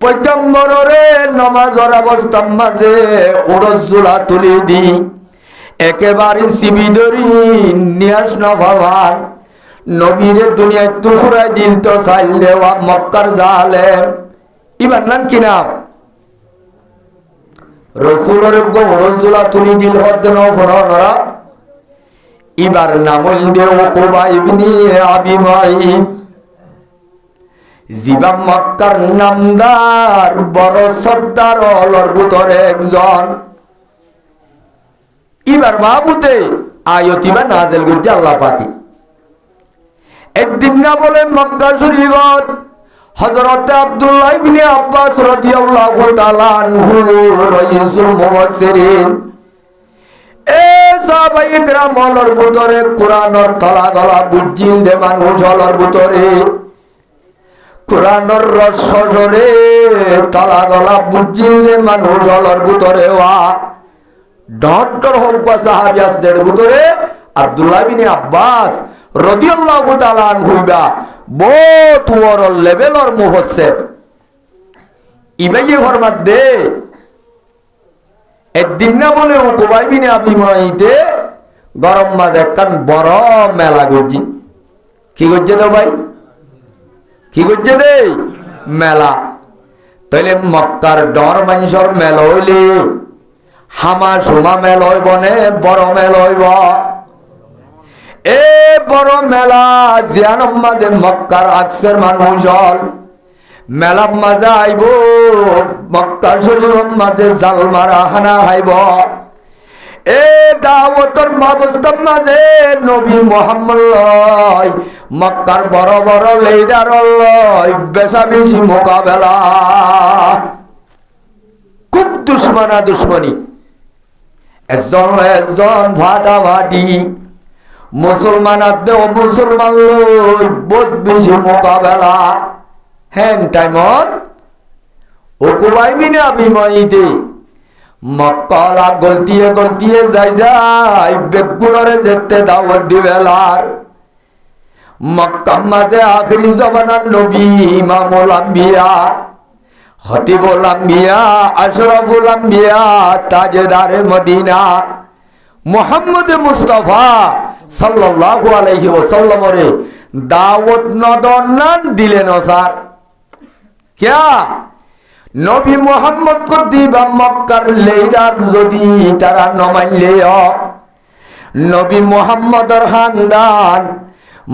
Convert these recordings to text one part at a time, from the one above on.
পয়গম্বরে নামাজের অবস্থার মাঝে উড়জুলা তুলি দি একেবারে সিবিদরি নিয়াস নভাবান নবীরে দুনিয়ায় তুফুরাই দিল তো চাইল দেওয়া মক্কার জালেম ইবার নাম কি নাম রসুলের উড়জুলা তুলি দিল হদ নরা ইবার নাম হইল উকবা ইবনে আবি মুআইদ জিবা মক্কার নামদার বড় সর্দার অলর ভিতরে একজন ইবার বাবুতে আয়াতিবা নাযিল করতে আল্লাহ পাকি একদিন না বলে মক্কা শরীফত হযরত আব্দুল্লাহ ইবনে আব্বাস রাদিয়াল্লাহু তাআলা আনহু রাইসুল মুফাসসিরিন এ সাহাবায়ে কেরাম অলর ভিতরে কোরআনের তলা গলা বুঝিল দে মানুষ অলর ভিতরে কোরআনের রস সজরে তলা গলা বুঝিল মানুষ অলর ভিতরে ওয়া ডক্টর হোক বা সাহাবিয়াসদের ভিতরে আব্দুল্লাহ ইবনে আব্বাস রাদিয়াল্লাহু তাআলা আনহুবা বহুত বড় লেভেলের মুফাসসির ইবাইয়ে ফরমাত দে একদিন না বলে উকবা ইবনে আবি মুআইদে গরম মাঝে একখান বড় মেলা গজি কি গজে তো ভাই কি করছে রে মেলা তাইলে মক্কার ডর মানুষের মেলা হইলে হামা সুমা মেল হইব নে বড় মেল হইব এ বড় মেলা জিয়ান মাঝে মক্কার আকসের মানুষ হল মেলা মাঝে আইব মক্কা শরীফ মাঝে জাল মারা হানা হাইব এ দাওয়াতের মাবস্তার মাঝে নবী মুহাম্মদ লয় মক্কার বড় বড় লিডার লয় বেশাবেশি মোকাবেলা খুব দুশ্মনী একজন ভাটাভাটি মুসলমান আদে মুসলমান লই বহুত বেশি মোকাবেলা হ্যান টাইমত উকবা ইবনে আবি মুআইদ মক্কালা গলতিয়ে যাই বেগুনরে যেতে দাওয়াত দিবেলার মক্কা মাঝে আখরি জমানার নবী ইমামুল আম্বিয়া খতিবুল আম্বিয়া আশরাফুল আম্বিয়া তাজদারে মদিনা মুহাম্মদ মুস্তাফা সাল্লাল্লাহু আলাইহি ওয়াসাল্লামরে দাওয়াত নদনান দিলেন স্যার क्या নবী মুহাম্মদ কো দিবা মক্কার লিডার যদি তারা নমাইলে নবী মুহাম্মদর খানদান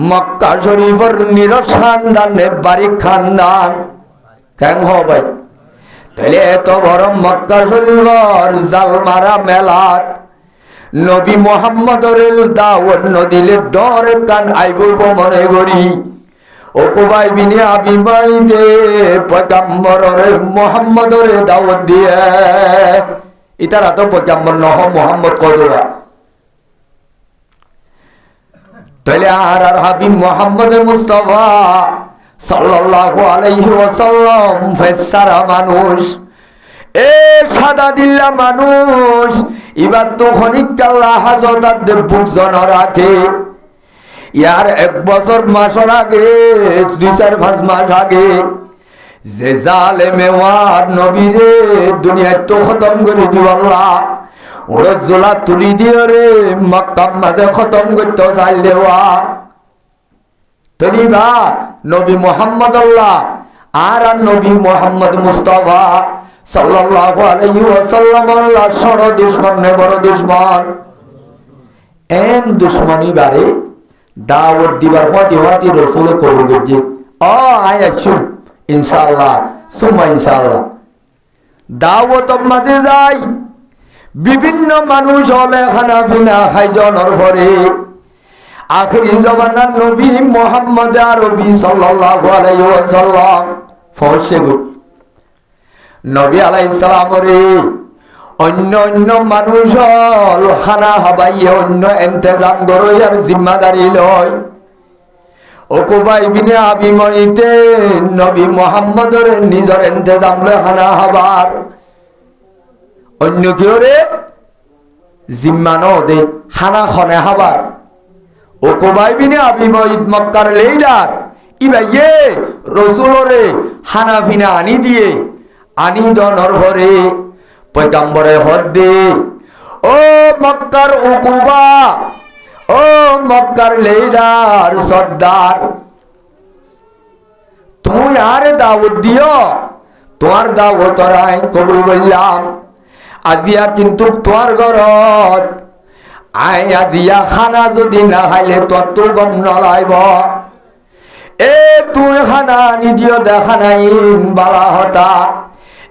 মক্কা শরীফের নিরস খানদানে বাড়ি খানদান কেন হো ভাই তাহলে এত বড় মক্কা শরীফের জালমারা মেলাত নবী মুহাম্মদর দাওয়াত নদিলে ডরে কান আইবুল মনে করি উকবা ইবনে আবি মুআইদ পয়গম্বরে মুহাম্মদরে দাওয়াত দিয়ে ইতারা তো পয়গম্বর নহ মুহাম্মদ কদরা তাহলে আর হাবিব মুহাম্মদ মুস্তাফা সাল্লাল্লাহু আলাইহি ওয়াসাল্লাম ফেসারা মানুষ এ সাদা দিল্লা মানুষ ইবার তো খনিক আল্লাহ হাজত বুক জন রাখে ইয়ার এক বছর মাসের আগে 2-4-5 মাস আগে যে জালেমে ওয়ার নবীরে দুনিয়া তো খতম করে দিব আল্লাহ ওরে জোলা তুলি দিয়ে রে মক্কা মাঝে খতম করতে চাইল দেওয়া তলিবা নবী মুহাম্মদ আল্লাহ আর নবী মুহাম্মদ মুস্তাফা সাল্লাল্লাহু আলাইহি ওয়াসাল্লাম আল্লাহ সর দুশমন নে বড় দুশমন এন দুশমনি বারে দাওয়াত দিবার হতে রাসূল কবুল করছে আয়াছু ইনশাআল্লাহ সুমা ইনশাআল্লাহ দাওয়াত মাঝে যাই বিভিন্ন মানুষ হলে খানাপিনা খাইজনের পরে আখেরি জামানার নবী মুহাম্মদ আরবি সাল্লাল্লাহু আলাইহি ওয়াসাল্লাম ফরসে নবী আলাইহিস সালাম রে অন্য মানুষ হল খানা হাবাইয়ে অন্য ইন্তজাম করার জিম্মাদারি লয় উকবা ইবনে আবি মুআইদ নবী মুহাম্মদের নিজের ইন্তজাম লয় খানা হাবার অন্য কেউ রে জিম্মা ন দে খানা খনে হাবার উকবা ইবনে আবি মুআইদ মক্কার লিডার ইবাইয়ে রাসূলরে খানা ফিনা আনি দিয়ে আনি দনর ঘরে পয়গাম্বরে হদ্দে ও মক্কার উকুবা ও মক্কার লিডার সর্দার তুই আর দাওয়াত দিও তোমার দাওয়াত রাই কবুল করলাম আজিয়া কিন্তু তোমার ঘরত আই আজিয়া খানা যদি না খাইলে তোর তো গম নলাইব এ তুই খানা নিদিও দেখা নাই বালা হতা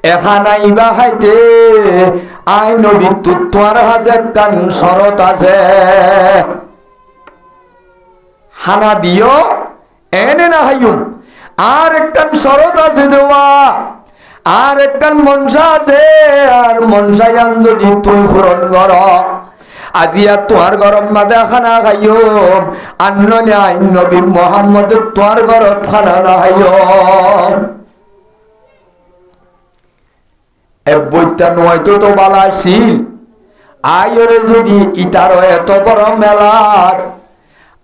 এখানা ইবা খাইতে আই নবী তোমার হাজে কান শরত আছে খানা দিও এনে না হাইম আর একখান শরত আছে দেওয়া আর একখান মনসা আছে আর মনসায়ান যদি তুই পূরণ কর আজিয়া তোমার গরম মাদে খানা খাইও আন্নলে আইন নবী মোহাম্মদ তোমার ঘরত খানা না খাইও বইটা নয়তো তো বালা শিল আয়রে যদি ইটার এত বড় মেলার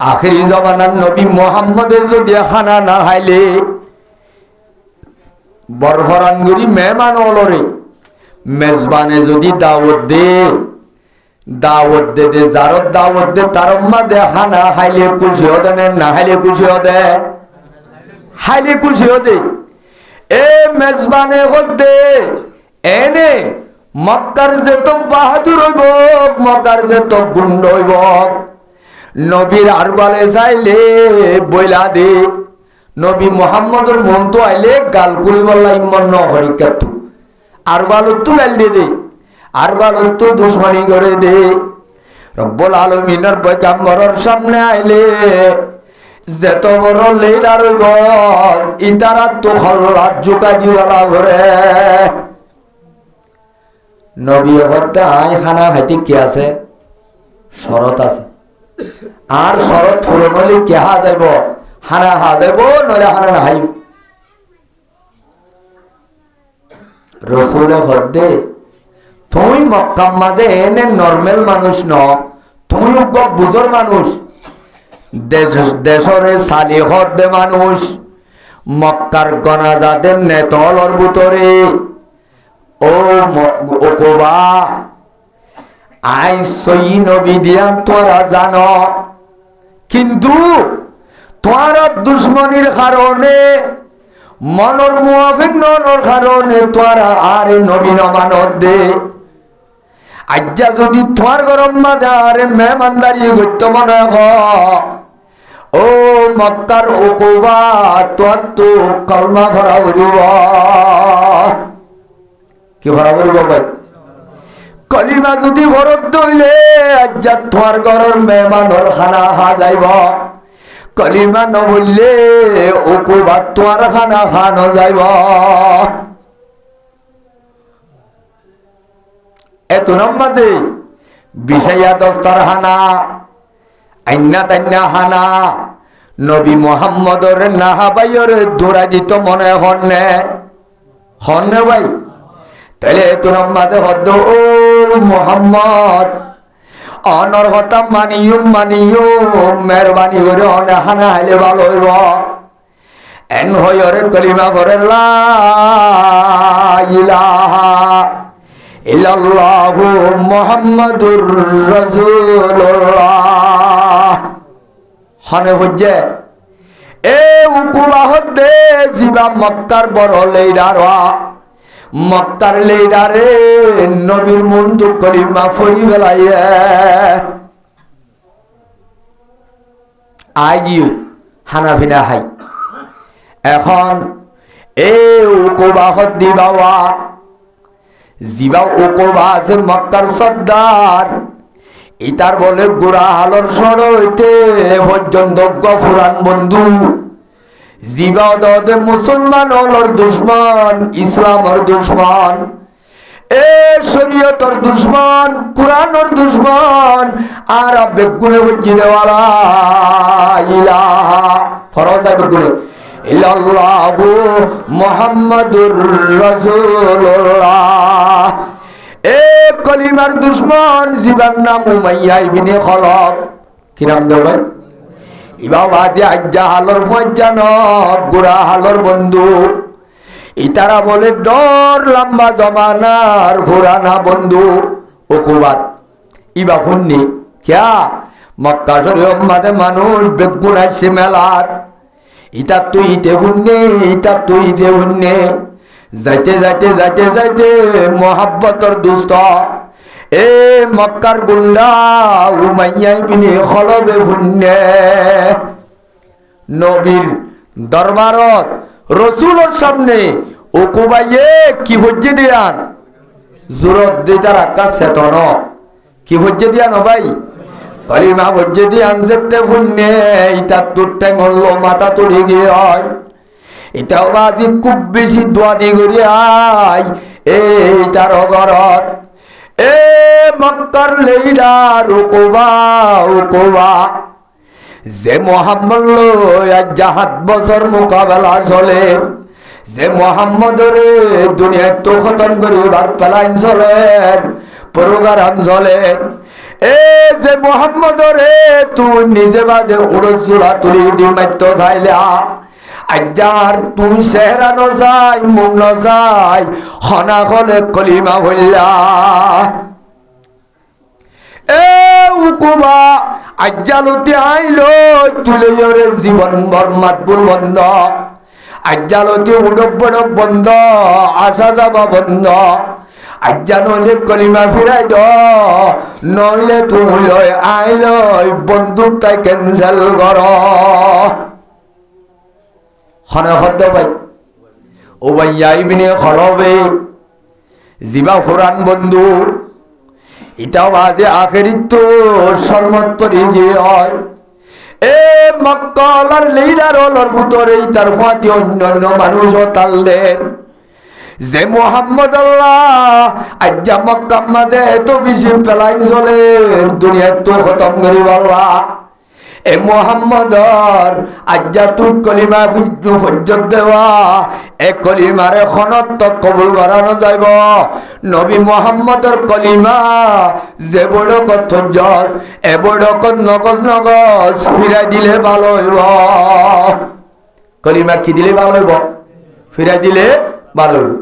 আখেরি জমানার নবী মোহাম্মদের যদি খানা না খাইলে বরফরানগুড়ি মেহমান অলরে মেজবানে যদি দাওয়াত দে যারত দাওয়াত দে তার মাঝে খানা খাইলে খুশি হতে না খাইলে খুশি হতে খাইলে খুশি হতে এ মেজবানে হতে এনে মক্কার যে তো বাহাদুর হইব মক্কার যে তো গুন্ড হইব নবীর আরবালে চাইলে বইলা দে নবী মোহাম্মদর মন তো আইলে গাল কুলি বললা ইম্মন ন হরিকাতু আরবালত তো গাল দে আরবালত তো দুশ্মনী করে দে রব্বুল আলামিনের পয়গম্বরের সামনে আইলে যেত বড় লিডার হইব ইতারা তো খল্লাত জুকা দিওয়ালা ঘরে নবী হতে আই খানা খাইতে কি আছে শরত আছে আর শরত পূরণ হলে কে হা যাইব হানা হা যাইব নইলে হানা না হাইব রসুলে হদ্দে তুই মক্কার মাঝে এনে নর্মাল মানুষ ন তুই বুঝর মানুষ দেশরে সালি হদ্দে মানুষ মক্কার গনাজাদের নেতলর ভিতরে ও ওকবা আই সই নবী দিয়ান তোরা জানো কিন্তু তোরা দুশ্মনীর কারণে মনর মুআফিক ননর কারণে তোরা আরে নবী নমানত দে আজ্জা যদি তোর গরম মাদারে মেহমানদারি করত মনে হ ও মক্কার ওকবা তোর তো কলমা ভরা হইব কি ভরা হইব ভাই কলিমা যদি ভরত দইলে আজ্জা তোমার ঘরের মেহমানর খানা হা যাইব কলিমা নবললে ওকুবা তোমার খানা খানো যাইব এত নামাজে বিষয়া দস্তার হানা আইনা তাইনা হানা নবী মোহাম্মদর নাহাবাইয়র দৌড়া দিত মনে হন্নে ভাই তাহলে তোর মাঝে হদ্দ ও মোহাম্মদ অনর হতা মানিও মেহরবানি করে অনে হানা হাইলে ভালো হইব এন হইরে কলিমা করে লা ইলাহা ইল্লাল্লাহু মুহাম্মাদুর রাসূলুল্লাহ হনে হজ্জে এ উকুবা হদ্দে জিবা মক্কার বড় লিডার মক্কার লিডারে নবীর মন তো কলিমা ফরি গলাইয়ে আইও হানাফিনা হাই এখন এ উকুবা হদ্দি বাবা জিবা উকুবা আছে মক্কার সর্দার ইতার বলে গোড়া হালর সড় হইতে পর্যন্ত গফুরান বন্ধু জিবা দে মুসলমান হলর দুশ্মন ইসলামর দুশ্মন এ শরীয়তর দুশ্মন কুরআনের দুশ্মন আর বেগুনে বুঝি দেওয়ালা ইলাহা ফরজ বেগুনে ইল্লাল্লাহু মুহাম্মাদুর রাসূলুল্লাহ এ কলিমার দুশ্মন জিবার নাম উমাইয়া ইবনে খলব কি নাম দেব ইবা বাজে আজ্জা হালর ফজ্জান গুড়া হালর বন্ধু ইতারা বলে ডর লম্বা জমানার ঘোরানা বন্ধু ওকুবার ইবা শুননি ক্যা মক্কা শরীফ মাঝে মানুষ বেগুন আসছে মেলার ইটা তুই ইতে শুননে ইটা তুই ইতে শুননে যাইতে যাইতে যাইতে যাইতে মোহাব্বতর দুস্ত এ মক্কার গুন্ডা উমাইয়াই বিনি খলবে শুননে নবীর দরবারত রসুলের সামনে ওকুবাইয়ে কি হজ্জে দিয়ান জোরত দিতার আকাশ চেতন কি হজ্জে দিয়ান ভাই কলিমা হজ্জে দিয়ান যেতে শুননে ইটা তোর টেঙল মাথা তুলি গিয়ে হয় এটাও আজি খুব বেশি দোয়া দি করি আই এইটার ঘরত এ মক্কার লেইডার ওকুবা ওকুবা যে মোহাম্মদ আজ 7 বছর মোকাবেলা চলে যে মোহাম্মদরে দুনিয়া তো খতম করিবার প্লান চলে প্রোগ্রাম চলে এ যে মোহাম্মদরে তুই নিজে বাজে উড়সুরা তুলি দি মাত্য চাইলা আজার তুই চেহারা নজাই মুখ নজাই হনা হলে কলিমা হইলা এ উকুবা আজ্জালতি আইলো তুলে ওরে জীবন বরমাত বুল বন্ধ আজ্জালতি উড়ব বড়ব বন্ধ আসা যাবা বন্ধ আজ্জা নইলে কলিমা ফিরাই দ নইলে তুমি লয় আইলো বন্দুক তাই ক্যান্সেল কর হনে হদ্দ ভাই ও ভাই আইবিনে খলবে জিবা ফুরান বন্ধু এটাও আজে আখেরিত তো সর্বত্তরি যে হয় এ মক্কালার লিডার হলর ভিতরে তার ফাতি অন্যান্য মানুষও তালদের যে মোহাম্মদ আল্লাহ আজ্জা মক্কা মাঝে এত বেশি পেলাইন চলে দুনিয়া তো খতম করি আল্লাহ এ মোহাম্মদর আজ্জা তুই কলিমা ফজ্জত দেওয়া এ কলিমারে খনত কবুল করানো যাইব নবী মোহাম্মদর কলিমা যে বড় কত জস এ বড় কত নগজ নগজ ফিরাই দিলে ভালো হইব কলিমা কি দিলে ভালো হইব ফিরাই দিলে ভালো হইব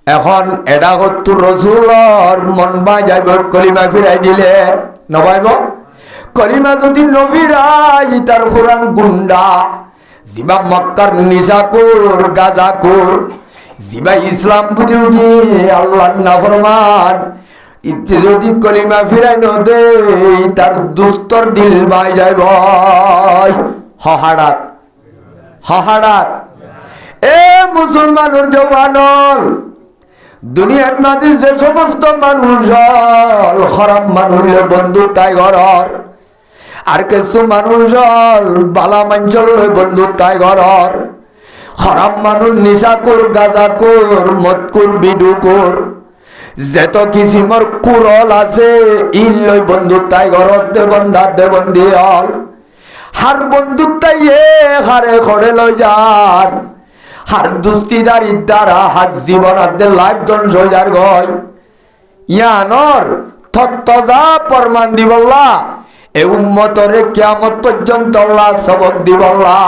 এখন এটা কত্তর রসুলর মন বাই যাইব কলিমা ফিরাই দিলে নবাইব কলিমা যদি নবীরাই তার কোরআন গুন্ডা জিবা মক্কার নিশাকুর গাজাকুর জিবা ইসলাম বিরোধী আল্লাহর নাফরমান ইতে যদি কলিমা ফিরাই ন দে তার দুস্তর দিল বাই যাইব হহাড়াত হহাড়াত এ মুসলমানের জওয়ানর দুনিয়ার মাঝে যে সমস্ত মানুষ খারাপ মানুষ বন্ধু তাই ঘরর আর কিছু মানুষ বালা মাঞ্চল বন্ধু তাই ঘরর খারাপ মানুষ নিশাকুর গাজাকুর মদকুর বিডুকুর যেত কিসিমর কুরল আছে ইল লই বন্ধু তাই ঘরত দেবন্ধা দেবন্ধি হল হার বন্ধু তাই হারে খড়ে লই যার হার দুস্তিদারির দ্বারা হাজ জীবন আদের লাইফ ধ্বংস হয়ে যার গয় ইয়ানর থত্তজা প্রমাণ দিবল্লা এ উম্মতরে কিয়ামত পর্যন্ত আল্লাহ সবক দিবল্লা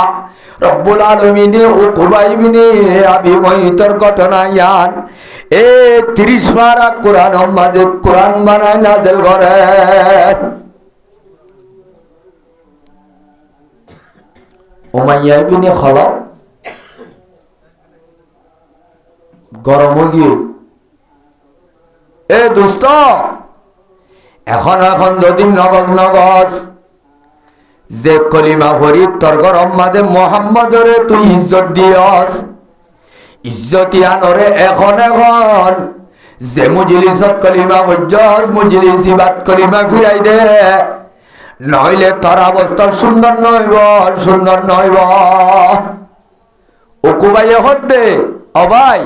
রব্বুল আলামিনে উকুবাইবিনে আবিময়িতর ঘটনা ইয়ান এ 30 পারা কোরআন মাঝে কোরআন বানায় নাযিল করে উমাইয়া ইবনে খালাফ গরম গিয়ে এ দোস্ত এখন এখন যদি নগজ নগজ যে কলিমা ফরিদ তোর গরম মাঝে মোহাম্মদরে তুই ইজ্জত দিয়স ইজ্জতি আনরে এখন এখন যে মুজলিসত কলিমা হজ্জত মুজলিসি বাদ কলিমা ফিরাই দে নইলে তোর অবস্থা সুন্দর নইব সুন্দর নইব উকুবাইয়ে হতে অবাই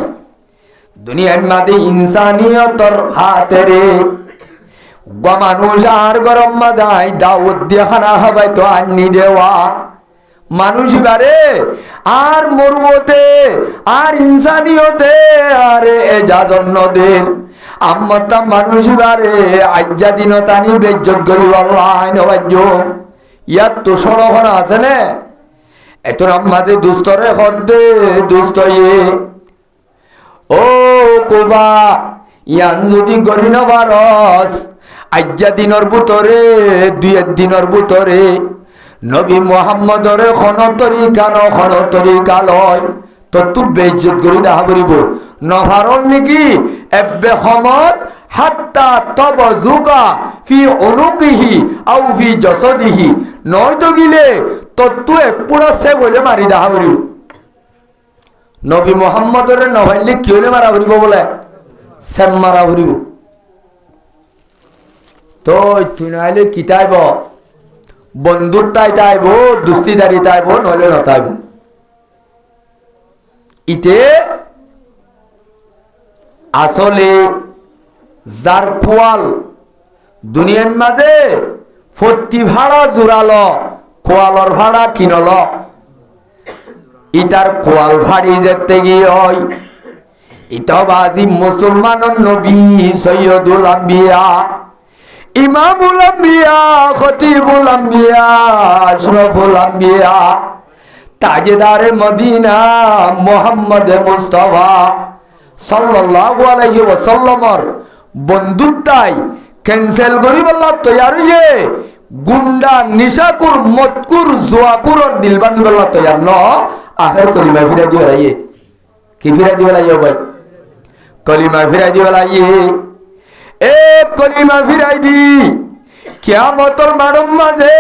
দুনিয়ার মাঝে ইনসানিয়তর হাতে রে মানুষ আর গরম মাদায় দাউদ দিয়ে খানা হবাই তো আন্নি দেওয়া মানুষ বারে আর মরুতে আর ইনসানিয়তে আরে এজাজন্নদের আম্মতা মানুষ বারে আজ্জা দিন তানি বেজ্জত করি আল্লাহ নবাজ্য ইয়াত তো সড়কনা আছে নে এত আমাদের দুস্তরে হদ্দে দুস্ত ইয়ে ও কোবা ইয়ান যদি গরি নবারস আজ্জা দিনের ভিতরে 2 দিনের ভিতরে নবী মুহাম্মদর খন তরিকা লয় তো তু বেইজ্জত করি দেখা করিব নভারন নেকি এব্বে সমত হাত্তা তবজুকা ফি উনুকিহি আও ফি জাসাদিহি নয়তো গিলে তো তু পুরা সে বলে মারি দেখা করিব নবী মুহাম্মদর নভাইলে কি হলে মারা করিব বলে সেম মারা করিব তো তুই নাইলে কি তাইব বন্ধুর তাইব দুস্তিদারি তাইব নইলে নতাইব ইতে আসলে যার কোয়াল দুনিয়ার মাঝে ফত্তি ভাড়া জোরালো কোয়ালর ভাড়া কিনল ইটার কোয়াল ভাড়ি যেতে গিয়ে হয় ইটা বাজি মুসলমানের নবী সৈয়দুল আম্বিয়া ইমামুল আম্বিয়া খতিবুল আম্বিয়া আশরাফুল আম্বিয়া তাজেদারে মদিনা মুহাম্মদ মুস্তাফা সাল্লাল্লাহু আলাইহি ওয়াসাল্লামর বন্ধুত্বাই ক্যান্সেল করি বললা তৈয়ার হইয়ে গুন্ডা নিশাকুর মতকুর জুয়াকুরর দিল ভাঙি বললা তৈয়ার ন আখের কলিমা ফিরাই দিও লাইয়ে কি ফিরাই দিও লাইয়ে ভাই কলিমা ফিরাই দিও লাইয়ে এ কলিমা ফিরাই দি কিয়ামতের মাঠের মাঝে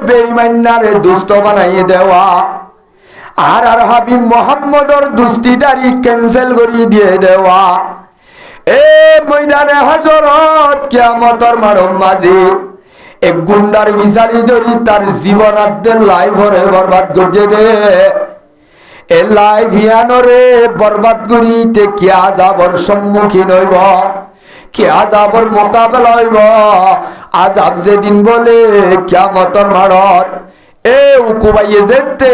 বেঈমানরে দুষ্ট বানাইয়ে দেওয়া আর হাবিব মুহাম্মদর দুস্তিদারি ক্যান্সেল করি দিয়ে দেওয়া এ ময়দানে হাজরত কিয়ামতের মাঠের মাঝে এক গুন্ডার বিচারি ধরি তার জীবনার্ধের লাইফরে বরবাদ করছে দে এ লাইফ ইয়ানরে বরবাদ করিতে কি আযাবর সম্মুখীন হইব কি আযাবর মোকাবেলা হইব আযাব যেদিন বলে কিয়ামতের মাঠত এ উকুবাইয়ে যেতে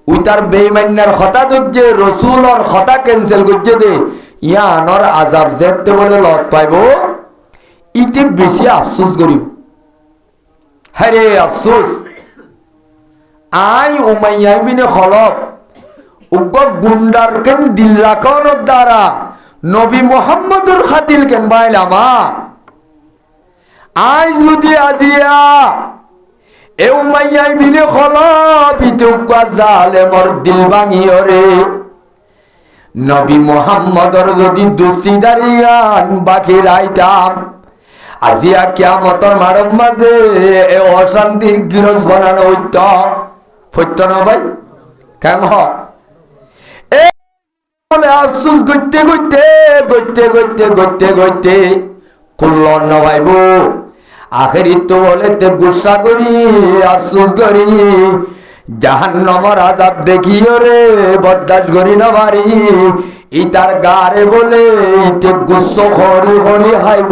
উই তার বেঈমানের কথা দজ্জে রাসূলর কথা ক্যান্সেল করছে দে ইয়ানর আযাব যেতে বলে লত পাইব ইতে বেশি আফসোস করিব হরে আফসোস আই উমাইয়া ইবনে খলফ উগ্র গুন্ডার কেন দিল রাখানোর দ্বারা নবী মুহাম্মদুর খাতিল কেন বাইলামা আই যদি আজিয়া এ উমাইয়া ইবনে খলফ ইতুকা জালেমর দিল ভাঙিয়রে নবী মুহাম্মদর যদি দুস্তিদারিয়ান বাকি রাইতাম আজিয়া কিয়ামতের মাঠের মাঝে এ অশান্তির গিরজ বানানো হইত ফইত না ভাই কেন এ বলে আফসোস গইতে কুল্লন না ভাইব আখেরি তো বলে তে গুসা করি আফসোস করি জাহান্নামের আযাব দেখিও রে বরদাস্ত করি না পারি ইতার গারে বলে ইতে গুসো হরি হরি হাইব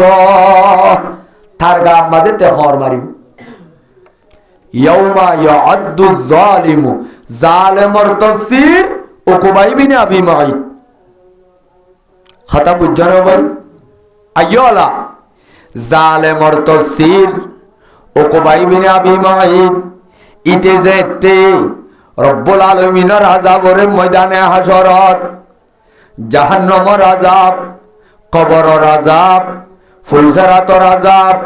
তার গা মাঝে তে হর মারিব ইয়াউমা ইয়াআদ্দু যালিমু জালেমর তাফসীর উকবা ইবনে আবি মুঈত খাতা বুঝানো ভাই আইয়ালা জালেমর তাফসীর উকবা ইবনে আবি মুঈত ইতে যেতে রব্বুল আলামিনের আযাবরে ময়দানে হাশরত জাহান্নামের আযাব কবরের আযাব ফুলসিরাতের আযাব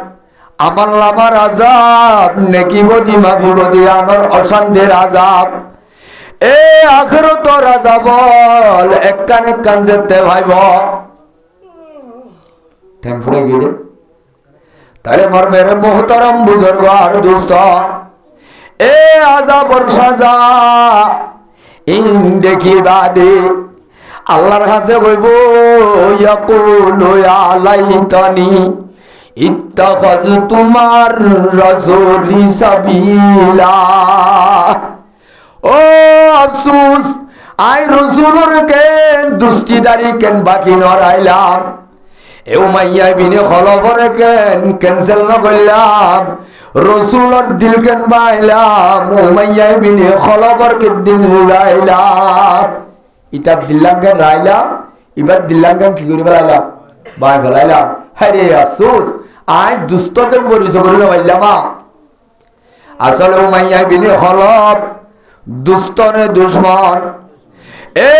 আমলনামার আযাব নেকি বদি মাফি বদি আনর অশান্তির আযাব এ আখিরাতের আযাব এক কান যেতে ভাইব টেম্পরে গিয়ে তাহলে মোর মেরে মুহতারাম বুজুর্গ আর দোস্ত এ আযাবর সাজা ইন দেখি বাদে আল্লাহর কাছে কইব ইয়াকুলু ইয়া লাইতানি ইত্তাখাযতুমার রাসূলি সাবিলা ও আফসোস আই রাসূলের কেন দুস্তিদারি কেন বাকি নরাইলাম এ উমাইয়া ইবনে খলফরে কেন ক্যান্সেল না করলাম রাসূলের দিল কেন বাইলাম উমাইয়া ইবনে খলফর কে দিল লাইলাম ইতা দিল্লাঙ্গেন রাইলাম এবার দিল্লাঙ্গেন কি করে ফেলাইলাম বাই ফেলাইলাম হরে আফসোস আই দুষ্টকেন পরিচয় করে পাইলামা আসলে উমাইয়া ইবনে খলফ দুষ্টরে দুশমন এ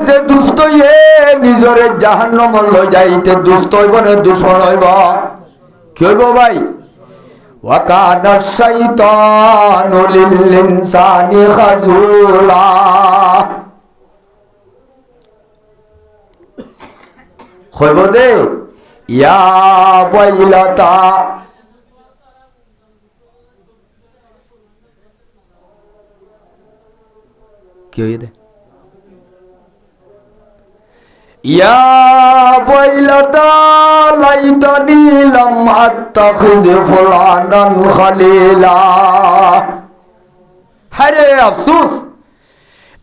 যে দুষ্ট এ নিজরে জাহান্নাম লই যাইতে দুষ্ট হইব না দুশমন হইব কি হইব ভাই ওয়াকানা শাইতানু লিল ইনসানি খাজুলা হইব দে ইয়া ওয়াইলাতা কি হইয়ে দে ইয়া ওয়াইলাতা লাইতানি লাম আত্তাখিয ফুলানান খালিলা হারে আফসোস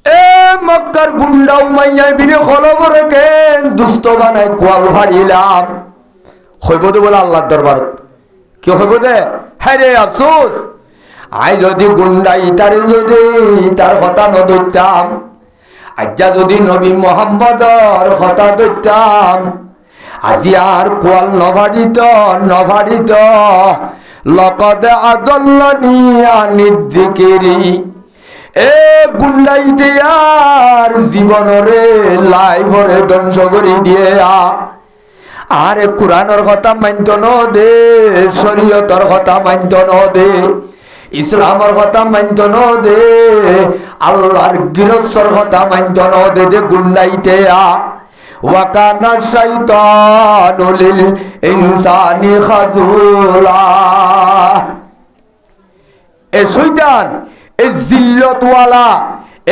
এ মক্কার গুন্ডা উমাইয়া বিনে খলবরে কেন দুষ্ট বানাই কোয়াল ভাড়িলাম হইব দে বলে আল্লাহর দরবার কি হইব দে হারে আফসোস আই যদি গুন্ডা ইতারে যদি তার কথা নদইতাম আজ্জা যদি নবী মোহাম্মদর কথা দইতাম আজি আর কোয়াল নভাড়িত লকদ আদল্লানি আনিদ যিকিরি এ গুন্ডাইতে আর জীবনরে লাইফরে ধ্বংস করে দিয়ে আরে কুরআনের কথা মানত ন দে শরীয়তের কথা মানত ন দে ইসলামের কথা মানত ন দে আল্লাহর গৃহস্থর কথা মানত ন দে যে গুন্ডাইতে ওয়াকানা শাইতানু লিল ইনসানি খাজুলা এ শয়তান এ জিল্লতওয়ালা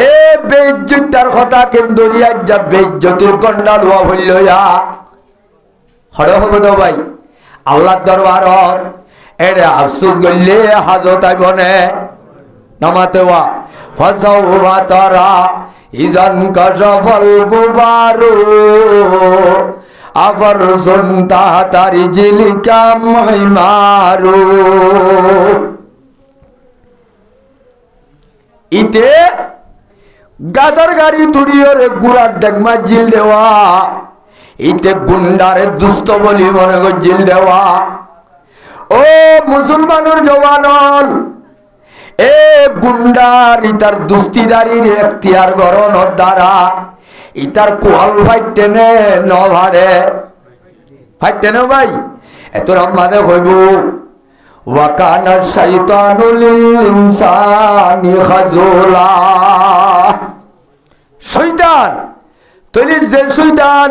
এ বেইজ্জতার কথা কেন্দ্রিয়া যা বেইজ্জতির গন্ডা লওয়া হইলয়া হড় হবে তো ভাই আল্লাহর দরবারত এরে আফসোস গইলে হাজত আইবনে নামাতে ওয়া ফাসাউফা তারা ইজান কাশাফাল গুবারু আফার সুনতা তারিজিলিকা মুহিমারু ইতে গাদার গাড়ি তুড়িয়রে গুড়ার ডেকমা জিল দেওয়া ইতে গুন্ডারে দুষ্ট বলি মনে কর জিল দেওয়া ও মুসলমানের জওয়ানল এ গুন্ডার ইতার দুস্তিদারির এখতিয়ার গরণর দ্বারা ইতার কোয়াল ফাইটেনে ন ভারে ফাইটেনে ভাই এত রম্মানে হইব ওয়াকানা শাইতানু লিল ইনসানি খাজুলা শয়তান তইলে যে শয়তান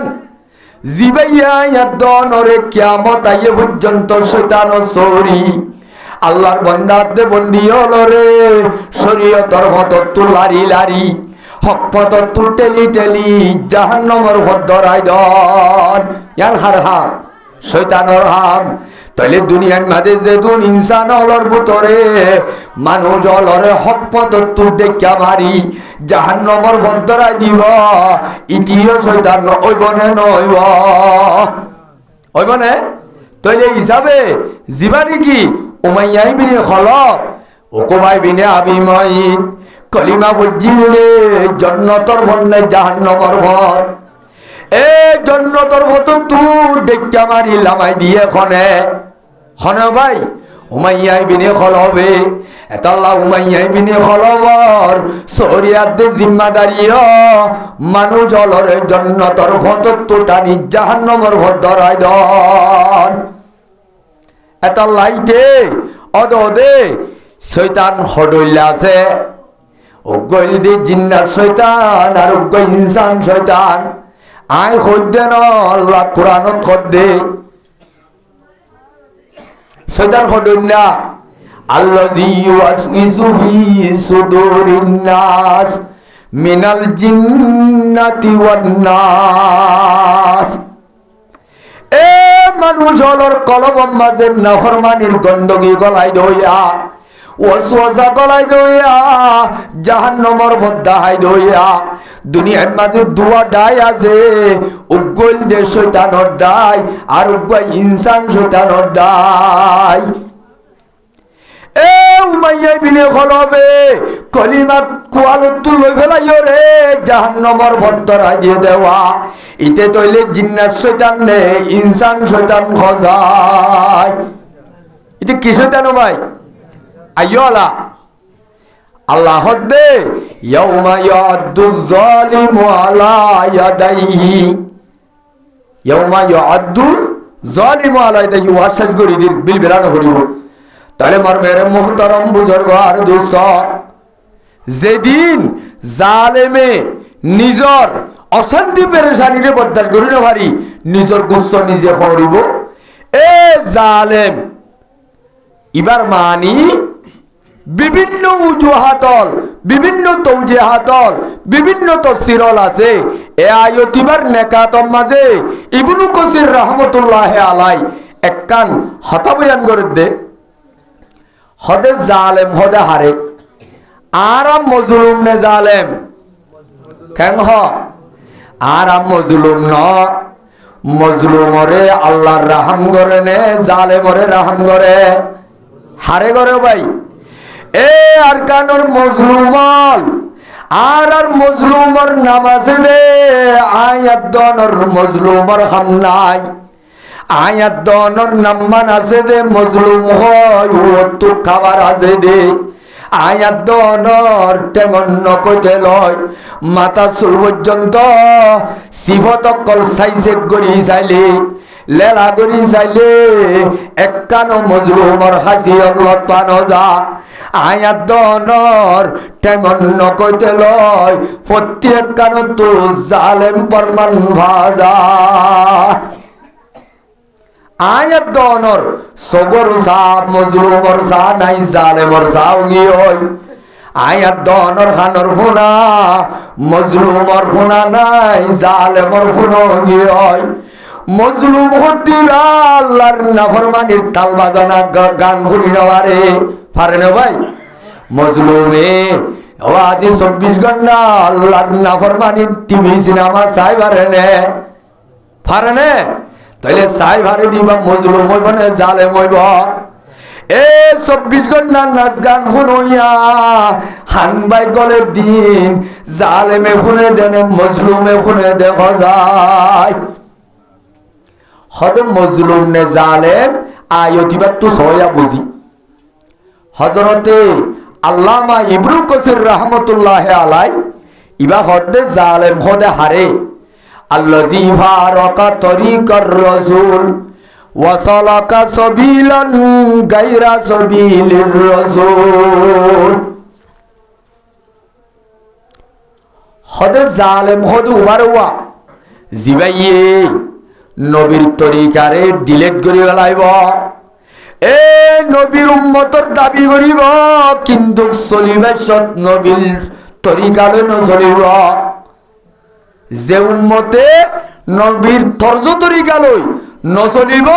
জিবাইয়া ইয়াদনরে কিয়ামত আইয়ে পর্যন্ত শয়তান সরি আল্লাহর বান্দাতে বন্দি হলরে শরীয়তর মত লারি লারি হক পথ টেলি টেলি জাহান্নামের পথ ধরাই দন ইয়ার হারহাম শয়তানর হাম তাহলে দুনিয়ার মাঝে যে দুন ইনসান হলর ভিতরে মানুষ হলরে হক পথ দেখা মারি জাহান্নামের পথ ধরাই দিব ইটিও শয়তান ওইবনে নইব ওইবনে তাহলে হিসাবে জীবানি কি উমাইয়া বিনে খলব ওকুবাই বিনে আবি মাইন কলিমা বুঝিলে জান্নাতের বন্নে জাহান্নামের পথ এ জান্নাতের পথ তুই দেখা মারি লামাই দিয়ে খনে খনে ভাই উমাইয়া বিনে খলবে এতাল্লাহ উমাইয়া বিনে খলবর শরিয়াত জিম্মাদারিও মানুষ হলরে জান্নাতের পথ টানি জাহান্নামের পথ ধরাই দন এতাল্লাইতে অদে শয়তান হডইলা আছে উগ্গইল দি জিন্নাত শয়তান আর উগ্গ ইনসান শয়তান আয় খদ্দেন আল্লাহ কুরআনত খদ্দে শয়তান হডইলা আল্লাযী ইউওয়াসওয়িসু ফি সুদুরিন নাস মিনাল জিন্নাতি ওয়ান নাস এ মানুষ হলর কলবম মাঝে নাফরমানির গন্ডগি গলাই দইয়া ওয়াসওয়াসা গলাই দইয়া জাহান্নামের ভদ্দাহাই দইয়া দুনিয়ার মাঝে দুয়া ডাই আছে উগ্গল যে শয়তানর ডাই আর উগ্গল ইনসান শয়তানর ডাই এ উমাইয়া বিনে খলবে কলিমার কোয়ালত তুই ফেলাইও রে জাহান্নামের পথ ধরাই দিয়ে দেওয়া ইতে তইলে জিন্নাত শয়তান নে ইনসান শয়তান খজায় ইতে কি শয়তান ভাই আইওলা আল্লাহ হদ্দে ইয়াউমা ইয়াদ্দুজ জালিমু আলা ইয়াদাইহি ইয়াউমা ইয়াদ্দুজ জালিমু আলা ইয়াদাইহি ওয়াসাজ করি দির বিল বেলানো করিব। তাহলে মার মেরে মুহতারাম বুজুর্গ আর দোস্ত, যেদিন জালেমে নিজর অশান্তি পেরেশানিরে বরদাস্ত করি না পারি, নিজর গুচ্ছ নিজে করিব। এ জালেম ইবার মানি বিভিন্ন উজুহাতল, বিভিন্ন তৌজিহাতল, বিভিন্ন তফসিরল আছে। এ আয়তিবার নেকাতম মাঝে ইবনু কাসির রাহমাতুল্লাহ আলাই একখান হতা বয়ান করে দে। হদে জালেম হদে হারে আরাম মজলুম নে জালেম কেন হ আরাম মজলুম ন মজলুমরে আল্লাহর রাহম করে নে জালেমরে রাহম করে হারে করে ভাই। এ আর কানোর মজলুমল আর মজলুমর নামাজে দে আয়াত দনর মজলুমর হাম নাই আয়াত দনর নাম্মান আছে দে মজলুম হয় তো খাবার আছে দে আয়াত দনর তেমন নকইতে লয় মাথা চুল পর্যন্ত সিফত কল সাইজে গড়ি চাইলে লেলা গড়ি চাইলে একখানো মজলুমর হাসিয়ত লতানো যা আয়াত দনর তেমন নকইতে লয় প্রত্যেক কানো তো জালেম পরমান ভাজা আয়াত দনর সগর সা মজলুমর সা নাই জালেমর সাও গিয় আয়াত দনর খানর ফোনা মজলুমর ফোনা নাই জালেমর ফোনা গিয় মজলুম হতিরা আল্লাহর নাফরমানির তাল বাজানা গান ঘুরি নেওয়ারে পারে না ভাই। মজলুমে ও আজি 24 ঘন্টা আল্লাহর নাফরমানির টিভি সিনেমা চাই পারে না তাইলে চাই ভারে দিবা মজলুম হইব না জালেম হইব। এ 24 ঘন্টা নাচ গান শুনইয়া হানবাই গলে দিন জালেমে শুনে দেনে মজলুমে শুনে দেখা যায়। হদ মজলুম নে জালেম আয়তিবা তো সয়া বুঝি। হযরতে আল্লামা ইবনু কাসির রাহমাতুল্লাহ আলাই ইবা হদে জালেম হদে হারে আল্লাযী ফারাকা তরিকার রাসূল ওয়া সালাকা সাবিলান গায়রা সাবিলির রাসূল। হদে জালেম হদে উবারওয়া জিবাইয়ে নবীর তরিকারে ডিলেট করি ফেলাইব। এ নবীর উম্মতর দাবি করিব কিন্তু চলিবে সৎ নবীর তরিকালে নচলিব। যে উম্মতে নবীর তর্জ তরিকালৈ নচলিব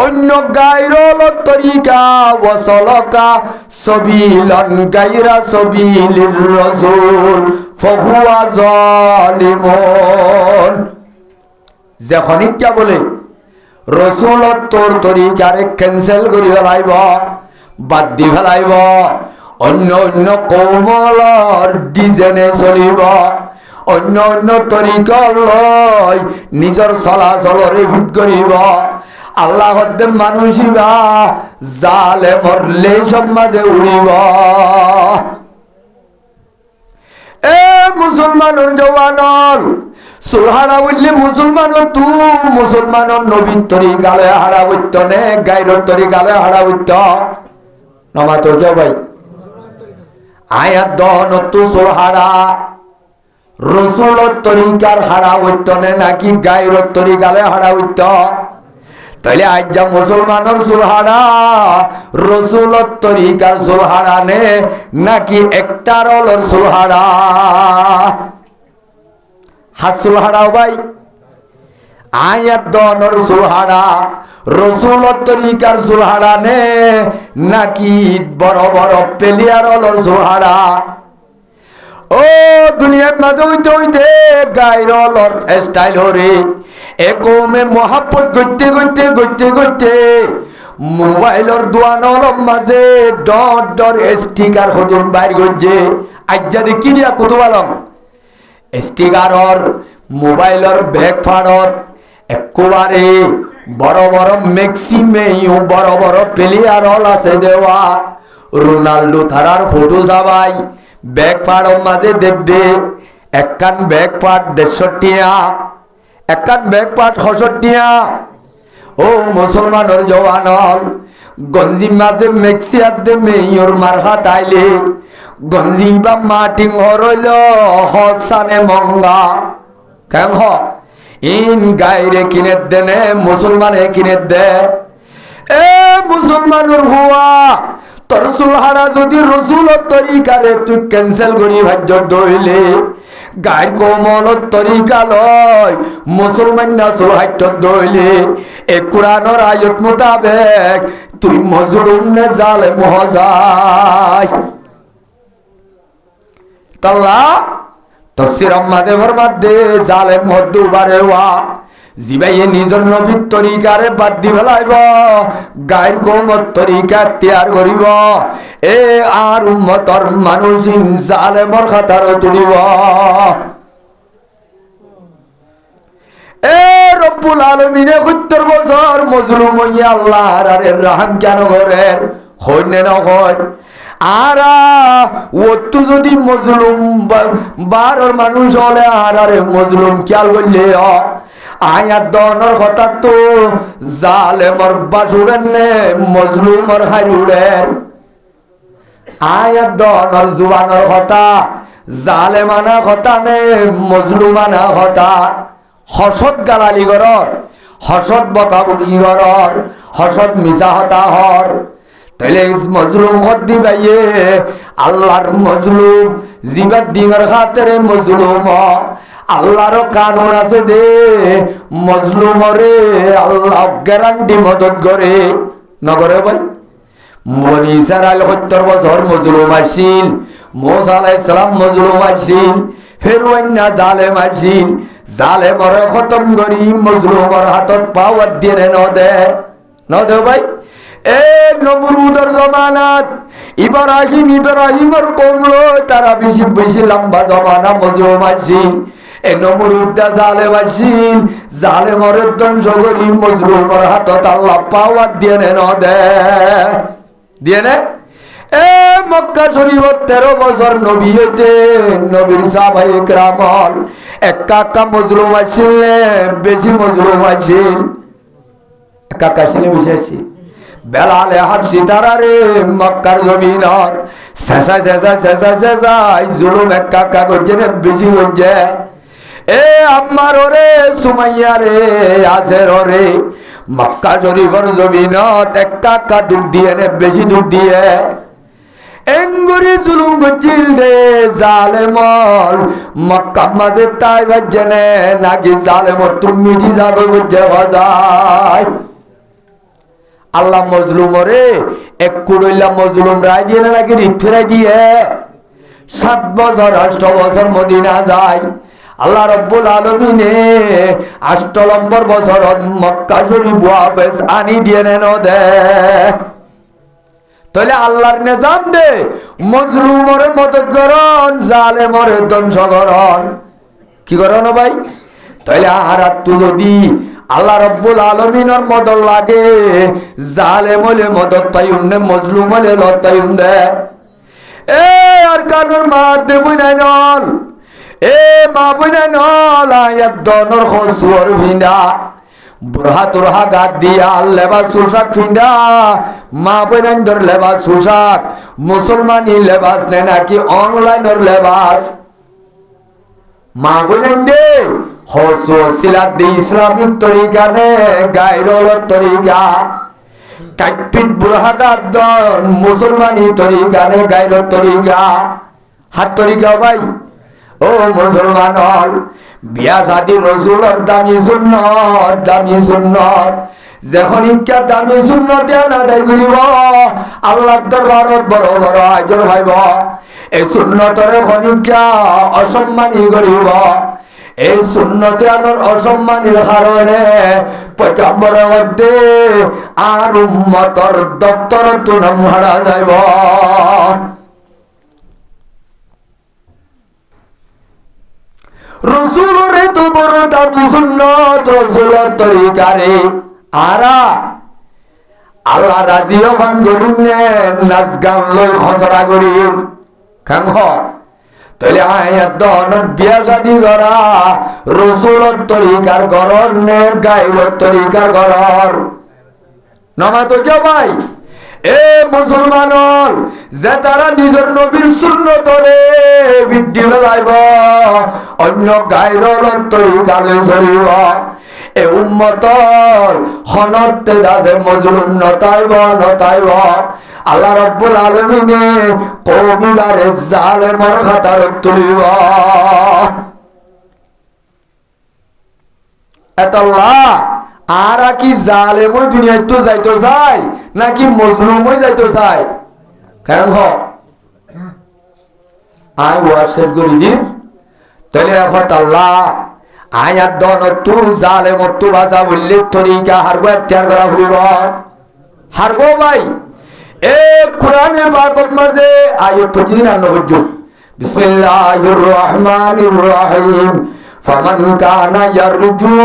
অন্য গায়রল তরিকা ওয়াসলকা সবিলান গায়রা সবিলির রাসূল ফাহুয়া জালিমুন। যখন ইচ্ছা বলে রসুলত তোর তরিকারে ক্যান্সেল করি ফেলাইব বাদ দি ফেলাইব অন্য অন্য কৌমলর ডিজাইনে চলিব অন্য অন্য তরিকা লয় নিজের চলাচলরে ভিট করিব। আল্লাহ হদ্দে মানুষিবা জালে মরলে সমাজে উড়িব। এ মুসলমানের জওয়ানর সুলহারা বললে মুসলমানও তু মুসলমানর নবীর তরিকালে হারা হইত নে গাইরর তরিকালে হারা হইত নমাত হইয়া ভাই। আয়াত দন তু সুলহারা রসুলর তরিকার হারা হইত নে নাকি গাইরর তরিকালে হারা হইত? তাইলে আজ্জা মুসলমানের সুলহারা রসুলর তরিকার সুলহারা নে নাকি একটারলর সুলহারা? হাত সুলহারাও ভাই। আয়াত দনর সুলহারা রসুলর তরিকার সুলহারা নে নাকি বড় বড় প্লেয়ারলর সুলহারা? ও দুনিয়ার মাঝে হইতে হইতে গায়রলর স্টাইল হরে একমে মহাব্বত করতে করতে করতে করতে মোবাইলর দোয়ানর মাঝে ডট ডট স্টিকার হজম বাইর করছে। আজ্জা দেখি দিয়া কত বলম স্টিকারর মোবাইলর ব্যাক ফাড়ত একেবারে বড় বড় ম্যাক্সিমেও বড় বড় প্লেয়ার হল আছে দেওয়া রোনাল্ডো থারার ফটো চাবাই ব্যাগ পাড় মাঝে দেখবে একখান ব্যাগ পাট ৬৫ টিয়া, একখান ব্যাগ পাট ৬৬ টিয়া। ও মুসলমানের জওয়ানল গঞ্জি মাঝে মেক্সিয়ার দে মেয়র মারহা তাইলে গঞ্জি বা মাটিং হরইল হসানে মঙ্গা কেন ইন গাইরে কিনে দেনে মুসলমানে কিনে দে। এ মুসলমানের হুয়া তোর সুলহারা যদি রসুলের তরিকারে তুই ক্যান্সেল করি ভাজ্য দইলে গায়ের কোমলত তরিকা লয় মুসলমান না সুলহাইট দইলে এ কোরআনের আয়াত মোতাবেক তুই মজলুম নে জালেম হজাই। তাল্লা তফসির আম্মাদে ফরমাদে জালেম হদ্দু বারেওয়া জিবাইয়ে নিজের নবীর তরিকারে বাদ দি ফেলাইব গায়ের কোমত তরিকা ত্যাগ করিব এ আর উম্মতর মানুষ জালেমর খাতার তুলিব। এ রব্বুল আলামিনে ৭০ বছর মজলুম হইয়া আল্লাহর আরে রহম কেন করেন হইনে না হয় আর ওতু যদি মজলুম বারোর মানুষ হলে আর আরে মজলুম খেয়াল করলে আয়াত দনের কথা তো জালেমর বাসুরের নে মজলুমর হাইরুরের আয়াত দনের জুবানের কথা জালেমানা কথা নে মজলুমানা কথা হসত গালালি গরর হসত বকাবকি গরর হসত মিশা হতা হর তাহলে মজলুম হদ দিবাইয়ে আল্লাহর মজলুম জিবাদ দিনের খাতেরে মজলুম আল্লাহর কানুন আছে দে মজলুমরে আল্লাহ গ্যারান্টি মদত করে নগরে ভাই। বনি ইসরাইল ৭০ বছর মজলুম আসিল, মুসা আলাইহিস সালাম মজলুম আসিল, ফেরআউন জালেম আসিল, জালেমরে খতম করি মজলুমর হাতত পাওয়াত দিয়ে নদে ভাই। এ নমরুদের জমানাত ইব্রাহিমের কওম তারা বেশি বেশি লম্বা জমানা মজলুম আসিল। এ নমরুদটা জালেম আসিল, জালেমর ধ্বংস করি মজলুমর হাতত আল্লাহ পাওয়াত দিয়ে নে। এ মক্কা শরীফত ১৩ বছর নবী হইতে নবীর সাহাবায়ে কেরামল একা মজলুম আসিল বেশি মজলুম আসিল একা ছিল বেশি আসিল। বেলালে হাবশি তারারে মক্কার জমিনত শেষাই জুলুম একা করছে না বেশি করছে। এ আম্মার ওরে সুমাইয়া রে আসের ওরে মক্কা শরীফের জমিনত একা ডুব দিয়ে নে বেশি ডুব দিয়ে এঙ্গুরি জুলুম করছিল রে জালেমল মক্কা মাঝে তাই বাজছে নে নাকি জালেমর তুমি মিটি যাবে বুঝে হজায়। আল্লাহ মজলুমরে এক কুড়ইলা মজলুম রায় দিয়ে না নাকি রিট ফেরাই দিয়ে ৭ বছর ৮ বছর মদিনা যায়। আল্লাহ রব্বুল আলামিনে ৮ নম্বর বছর মক্কা শরীফ ওয়াপস আনি দিয়ে নেন দে। তাহলে আল্লাহর নিজাম দে মজলুমরে মদত করন জালেমরে ধ্বংস করন কি করন ভাই। তাহলে আর তুই যদি আল্লাহ রব্বুল আলামিনের মদত লাগে জালেম হলে মদত পাইউন নে মজলুম হলে লতাইউন দে। এ আর কানুর মারতে বুঝাই নল এ মা বুঝাই নল আয়াত দনর খসুর ভিন্দা বুড়হা তোরহা গাত দিয়া লেবাস পোশাক ফিন্দা মা বুঝাই ধর লেবাস পোশাক মুসলমানি লেবাস নে নাকি অনলাইনের লেবাস মা বুঝাই দে হসিলাত দি ইসলামিক তরিকা নে গায়রলত তরিকা কাইপিট বুড়হা গাত দন মুসলমানি তরিকা নে গায়রত তরিকা হাত তরিকা ভাই। ও মুসলমান হল বিয়া শাদী রসুলের দামি সুন্নত যখন ইচ্ছা দামি সুন্নতে আদায় করিব আল্লাহর দরবারত বড় বড় আজর ভাইব। এই সুন্নতর খনিকা অসম্মানী করিব। এই সুন্নতে আনোর অসম্মানের কারণে পয়গম্বরের মধ্যে আর উম্মতর দপ্তর তুনাম হারা যাইব। রসুলরে তো বড় দামি সুন্নত রসুলের তরিকারে আল্লাহ রাজি হন গরিনে নাচ গান লই খসরা গরিব খান হ তাহলে আয়াত দনত বিয়া শাদি করা রসুলত তরিকার গরর নে গাইবত তরিকার গরর নমা তো কে ভাই এ মুসলমানর যে তারা নিজের নবীর সুন্নতরে বৃদ্ধি ফেলাইব অন্য গাইরল তরিকালে চলিব এ উম্মতর খনতে দাসে মজলুম নতাইব নতাইব আল্লাহ রাব্বুল আলামিনে কওমিবারে জালেমর খাতার তুলিব এতাল্লাহ আর কি জালেম ওই দুনিয়ায় তো যাইতো চাই নাকি মজলুম ওই যাইতো চাই কেন আই ওয়াশের করি দিন তাহলে এখন আল্লাহ আয়াত দন তু জালেম তু বাজা বললে তরিকা হারগো এখতিয়ার করা হইব হারগো ভাই এ কোরআনে পাকের মাঝে আয়াত তো দিন আনো বুঝু বিসমিল্লাহির রহমানির রহিম فمن كان يرجو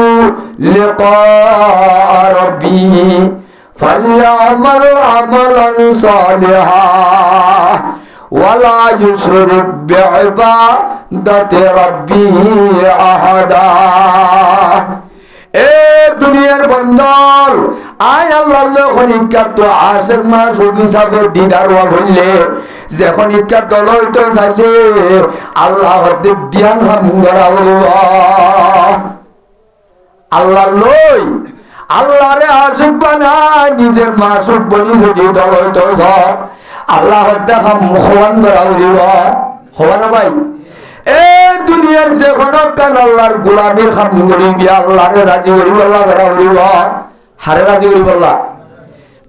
لقاء ربه فليعمل عملا صالحا ولا يشرك بعبادة ربه أحدا এ দুনিয়ার বন্দর আয় আল্লাহ যখন ইচ্ছা তো আশের মাস হিসাবে দিদার হইলে যখন ইচ্ছা দল হইতে চাইলে আল্লাহ ধ্যান হামগরা হইব আল্লাহ লই আল্লাহরে আশিক বানায় নিজের মাসুক বলি যদি দল হইতে আল্লাহ দেখা মুখবান করা হইব হবা না ভাই এ দুনিয়ার যে কোনো কান আল্লাহর গোলামীর খাম করিবি আল্লাহরে রাজি করিব আল্লাহ করা করিব হারে রাজি করিব আল্লাহ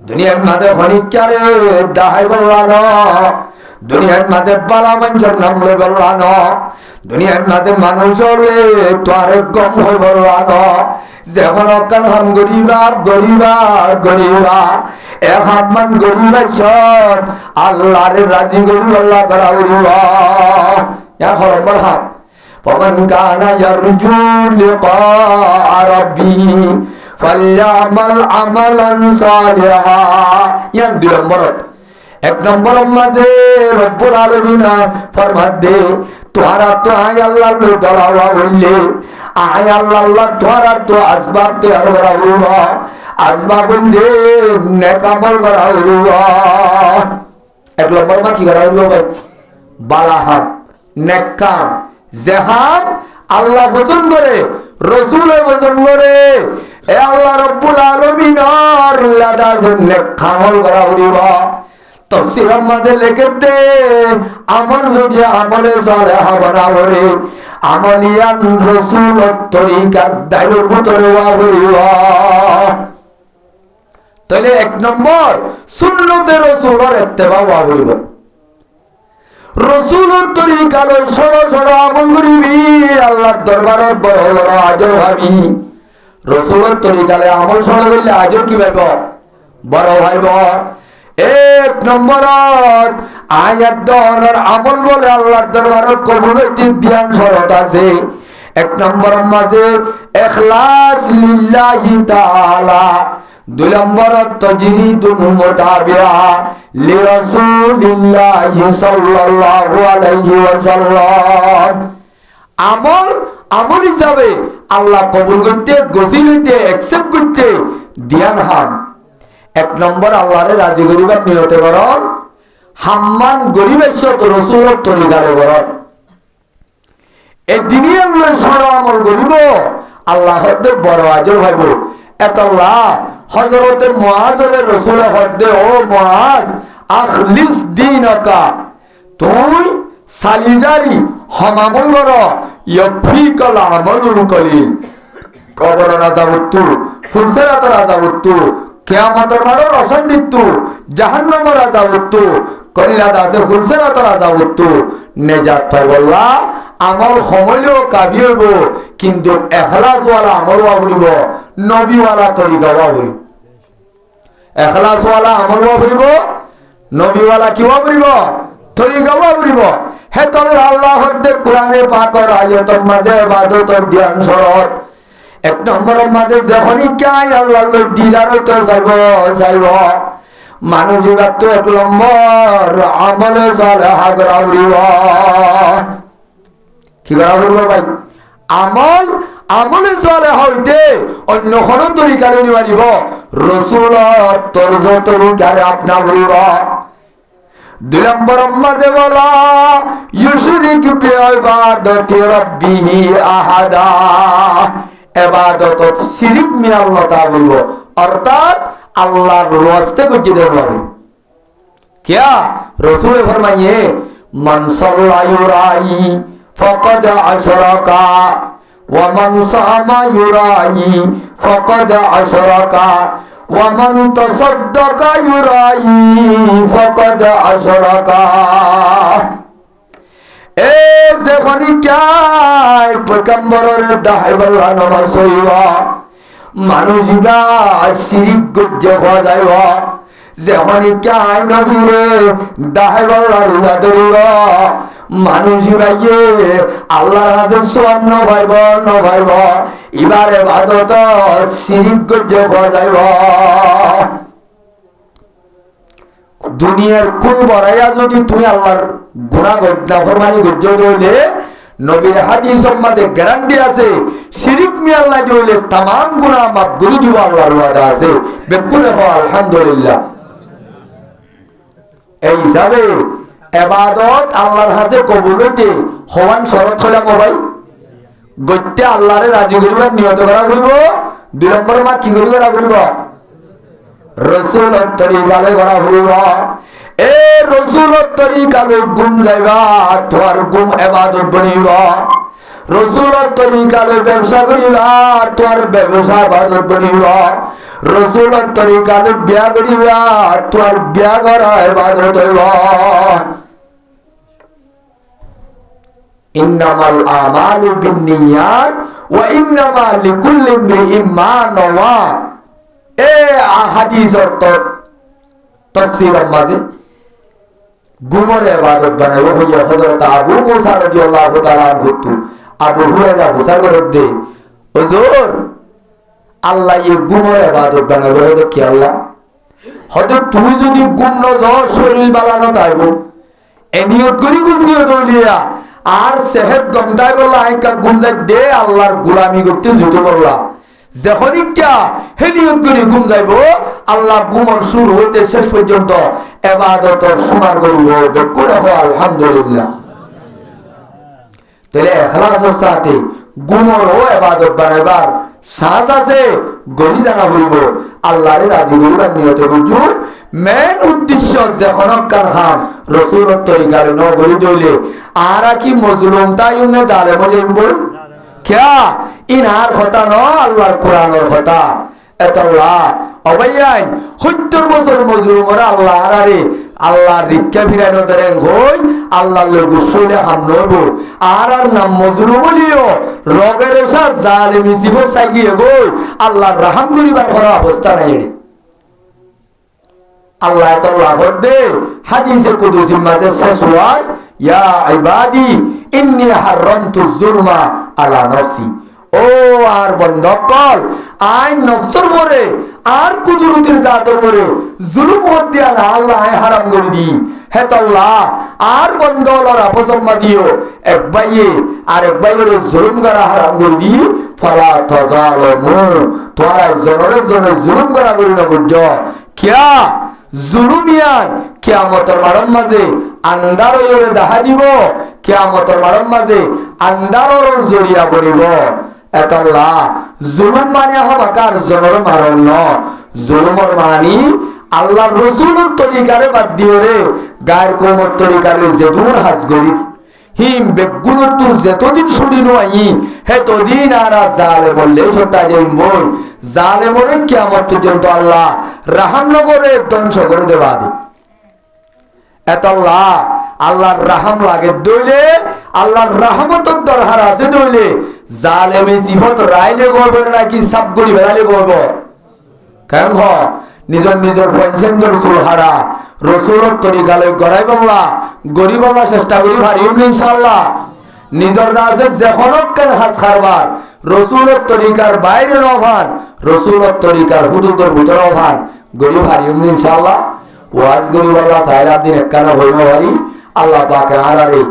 দুনিয়ার মাঝে হনিকারে দাহাই বললা ন দুনিয়ার মাঝে বালা মানুষের নাম লই বললা ন দুনিয়ার মাঝে মানুষের তোয়ারে গম হই বললা ন যে কোনো কান খাম গরিবা গরিবা গরিবা এক হামান গরিবা সব আল্লাহরে রাজি করিব আল্লাহ করা করিব এখন বলহাম فمن كان يرجو لقاء ربه فليعمل عملا صالحا ইয়ান দুই নম্বর এক নম্বর মাঝে রব্বুল আলামিন ফরমাত দে তোরা তো আয় আল্লাহর দলাওয়া হইলে আয় আল্লাহ তোরা তো আসবাব তৈরি করা হইব আসবাব দে নেক আমল করা হইব এক নম্বর মা কি করা হইব ভাই বালাহাম নেকাম জেহান আল্লাহ পছন্দ করে রসুলে পছন্দ করে এ আল্লাহ রব্বুল আলামিনের লাদাজের নেকামল করা হইব তাফসীরের মধ্যে লিখতে আমল যদি আমলে সালেহ বানা করে আমলিয়ান রাসূলের তরিকার দায়িত্ব ভিতরে হইব তাহলে এক নম্বর সুন্নতে রাসূলের ইত্তেবা হইব রসুলের তরিকালে সরো সরো আমল করিবি আল্লাহর দরবারে বড় বড় আজর ভাবি রসুলের তরিকালে আমল সরো করলে আজর কি ভাইব বড় ভাইব এক নম্বর আয়াত দনের আমল বলে আল্লাহর দরবারে কবুলের ধ্যান শরত আছে এক নম্বর মাঝে ইখলাস লিল্লাহি তাআলা দুই নম্বর তাজরিদুল মুতাবিআ লিরাসূলিল্লাহি সাল্লাল্লাহু আলাইহি ওয়াসাল্লাম আমল হিসাবে আল্লাহ কবুল করতে গসিল হইতে অ্যাকসেপ্ট করতে ধ্যান হাম এক নম্বর আল্লাহরে রাজি করিবার নিয়তে করন হাম্মান গরিবের সাথে রাসূলের তরিকারে করন এই দুনিয়ার লই সরল আমল করিব আল্লাহ হতে বড় আজর হইব এতাল্লাহ হযরতে মুআযের রাসূল হদে ও মুআজ আখলিস দীনকা তুই সালিজারি হামামল কর ইয়াফিকাল আমালুল কলিল কবর রাজাবতু ফুলসেরাত রাজাবতু কিয়ামতের মাঠে রসন্দিতু জাহান্নামের রাজাবতু কল্লা দাসে ফুলসেরাত রাজাবতু নেজাত পাইবল্লা আমল সমলেও কাবি হইব কিন্তু এখলাস ওয়ালা আমল হইব নবী ওয়ালা তরিকা হইব এখলাস ওয়ালা আমল হইব নবী ওয়ালা কি হইব তরিকা হইব হেতল আল্লাহ হতে কোরআনে পাকের আয়াতের মাঝে ইবাদত ধ্যান শরত এক নম্বর মাঝে যখনই চাই আল্লাহ দিদার তো চাইব মানুষ তো এক নম্বর আমলে সালেহ করা উড়িব কি করা উড়িব ভাই আমলে সালেহ হইতে অন্য কোন তরিকারে নিবারিব রাসূলের তরজ তরিকারে আপনা উড়িব দুই নম্বর মাঝে বলা ইউশরিক বিইবাদাতি রাব্বিহি আহাদা ইবাদত শিরক মি আল্লাহ তাআলা বলব অর্থাৎ আল্লাহর ওয়াস্তে করতে দেব क्या रसूल फरमाइए मन सल्ला युराई फकद अशरका व मन सामा युराई फकद अशरका व मन तसद्दका युराई फकद अशरका ए जखनी काय पैगंबरेर दाहिबल्ला नामाज হইবা মানুষরা শিরক গজ্জে হওয়া যাইবা যখনই চাই নবীরে দাহিবল্লার রোজা ধরিব মানুষরা আল্লাহর কাছে সওয়াব নভাইব এবার ইবাদত শিরক গজ্জে হওয়া যাইব দুনিয়ার কুল বড়াইয়া যদি তুই আল্লাহর গুনাহ নাফরমানি গজ্জে হইলে নবীর হাদিস সম্বন্ধে গ্যারান্টি আছে শিরক মি আল্লাহ হইলে तमाम গুনাহ মাফ করে দিব আল্লাহর ওয়াদা আছে বেকুলে হও আলহামদুলিল্লাহ এই হিসাবে ইবাদত আল্লাহর কাছে কবুল হইতে হওয়ান শরত হলো ভাই গত্যে আল্লাহরে রাজি করিবার নিয়ত করা করিব দুই নম্বর মা কি করা করিব রাসূলের তরিকালে করা করিব এ রাসূলের তরিকালে গুম যাইবা তোমার গুম ইবাদত বনিব রাসূলের তরিকালে ব্যবসা করিবা তোমার ব্যবসা ইবাদত বনিব রাসূলের তরিকালে বিয়া করিবা তোমার বিয়া করা ইবাদত হইব ইন্নামাল আমালু বিন্নিয়াত ওয়া ইন্নামা লিকুল্লি ইমরিইন মা নাওয়া এ হাদিসের তাফসীর মাঝে গুমর ইবাদত বানাইব হইয়া হযরত আবু মুসা রাদিয়াল্লাহু তাআলা আনহু আবু হুরায়রা হুসার করতে হুজুর আল্লাহ এই গুমর ইবাদত বানাইব তো কি আল্লাহ হয়তো তুমি যদি গুম ন যাও শরীর বালানো তাইব এনিয়ত করি গুম দিও দলিয়া আর সেহত গমদাই বলা আইকা গুম যাই দে আল্লাহর গোলামি করতে যুদ্ধ করলা যখনই ক্যা হেনিয়ত করে গুম যাইব আল্লাহ গুমর শুরু হইতে শেষ পর্যন্ত ইবাদতর সমান করিব বেকুলে হও আলহামদুলিল্লাহ তাহলে ইখলাসের সাথে গুমর ও ইবাদত বানাইবার সাজ আছে গরি জানা হইব আল্লাহরে রাজি করিবার নিয়ত করজুন মেন উদ্দেশ্য যখন কার খান রাসূলের তরিকারে ন গরি দইলে আর কি মজলুম তাইনে জালেম লিম্বল क्या इनार কথা ন আল্লাহর কোরআনের কথা এতলা অবাইয়ান 70 বছর মজলুমরা আল্লাহ আরে আল্লাহর রিক্কা ফিরানো দেন হই আল্লাহর গুসলে হামনব আর নাম মজলুম বলিও রগের সা জালিমি জীব সাইগিয়ে গই আল্লাহর রহম করিবার কোনো অবস্থা নাই আল্লাহ তাআলা বলে হাদিসে কুদসি মাঝে শেষ ওয়াজ ইয়া ইবাদি ইন্নী হারামতু যুলমা আলা নফসি ও আর বন্ধকল আইন নফসর করে আর কুদরতের জাতর করে জুলুম হতে আল্লাহ হারাম করে দি হে আল্লাহ আর বন্ধলর অপসম্মা দিও এক ভাইয়ে আর এক ভাইয়ের জুলুম করা হারাম করে দি ফালা তাজালমু তোরা জনরের জন্য জুলুম করা করি না বুঝ কিয়া জুলুমিয়ান কিয়ামতের মারম মাঝে আন্দারর দেখা দিব কিয়ামতের মারম মাঝে আন্দারর জরিয়া পড়িব এতল্লাহ জুলুম মানে হবাকার জনর মারণ ন জুলুমর মানি আল্লাহর রাসূলের তরিকারে বাদ দিও রে গায়ের কোমর তরিকারে যে দূর হাজ গরিব হিম বেগুনোর তু যতদিন শুনিনো আই হেতদিন আর জালে বললে সত্তা যাইম বল জালে মরে কিয়ামত পর্যন্ত আল্লাহ রাহাম নগরে ধ্বংস করে দেবা দি এতল্লাহ আল্লাহর রাহাম লাগে দইলে আল্লাহর রহমতের দরকার আছে দইলে জালেমে সিফত রাইলে করবে নাকি সব গরি বেড়ালে করবে কেন হ নিজের নিজের পঞ্চেন্দ্র সুহারা রসুলের তরিকালে গড়াই বাংলা গরিব বাংলা চেষ্টা করি ভারি ইনশাআল্লাহ নিজের কাছে যখন কেন হাত খারবার রসুলের তরিকার বাইরে নভান, রসুলের তরিকার হুদুদের ভিতরে নভান। গরিব হারিম ইনশাআল্লাহ ওয়াজ গরিব আল্লাহ সাহেব দিন একখানা হইব পারি। আল্লাহ পাকে আরারে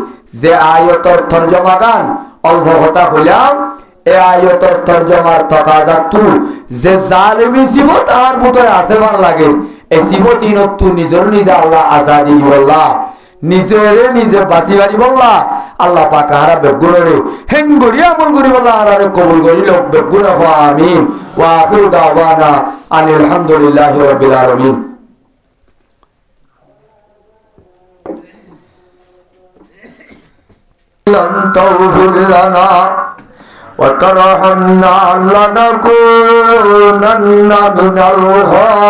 যে আয়াতের তরজমা গান অল্প কথা হইলাম, এই আয়াতের তরজমার তকাজাতু যে জালিমি সিফত আর ভিতরে আছে ভাল লাগে, এই সিফত ইনতু নিজের নিজে আল্লাহ আজাদি বললা, নিজেরে নিজে বাঁচি বাড়ি বললা। আল্লাহ পাক হারা বেগুরে হেঙ্গুরি আমল করি বললা আরারে কবুল করি লোক বেগুরে হওয়া। আমিন। ওয়া আখিরু দাওয়ানা আনিল হামদুলিল্লাহি রাব্বিল আলামিন। لن تغفر لنا وترحمنا لنكونن من